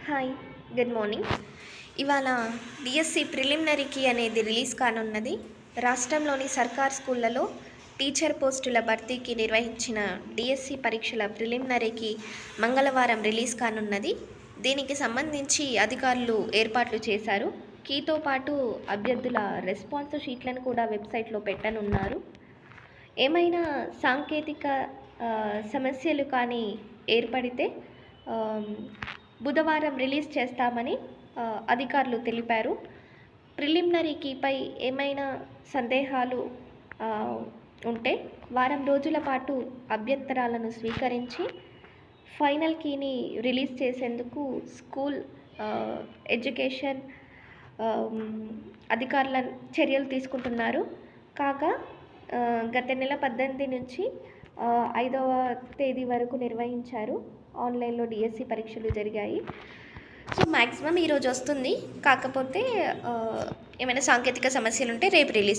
Hi, good morning. ఇవాళ DSC ప్రిలిమినరీకి అనేది release కానున్నది. రాష్ట్రంలోని సర్కార్ స్కూళ్లలో టీచర్ పోస్టుల భర్తీకి నిర్వహించిన డిఎస్సి పరీక్షల ప్రిలిమినరీకి మంగళవారం రిలీజ్ కానున్నది. దీనికి సంబంధించి అధికారులు ఏర్పాట్లు చేశారు. కీతో పాటు అభ్యర్థుల రెస్పాన్స్ షీట్లను కూడా వెబ్సైట్లో పెట్టనున్నారు. ఏమైనా సాంకేతిక సమస్యలు కానీ ఏర్పడితే బుధవారం రిలీజ్ చేస్తామని అధికారులు తెలిపారు. ప్రిలిమినరీ కీపై ఏమైనా సందేహాలు ఉంటే వారం రోజుల పాటు అభ్యంతరాలను స్వీకరించి ఫైనల్ కీని రిలీజ్ చేసేందుకు స్కూల్ ఎడ్యుకేషన్ అధికారుల చర్యలు తీసుకుంటున్నారు. కాగా గత నెల 18 నుంచి 5వ తేదీ వరకు నిర్వహించారు. ఆన్లైన్లో డిఎస్సి పరీక్షలు జరిగాయి. సో మ్యాక్సిమం ఈరోజు వస్తుంది. కాకపోతే ఏమైనా సాంకేతిక సమస్యలు ఉంటే రేపు రిలీజ్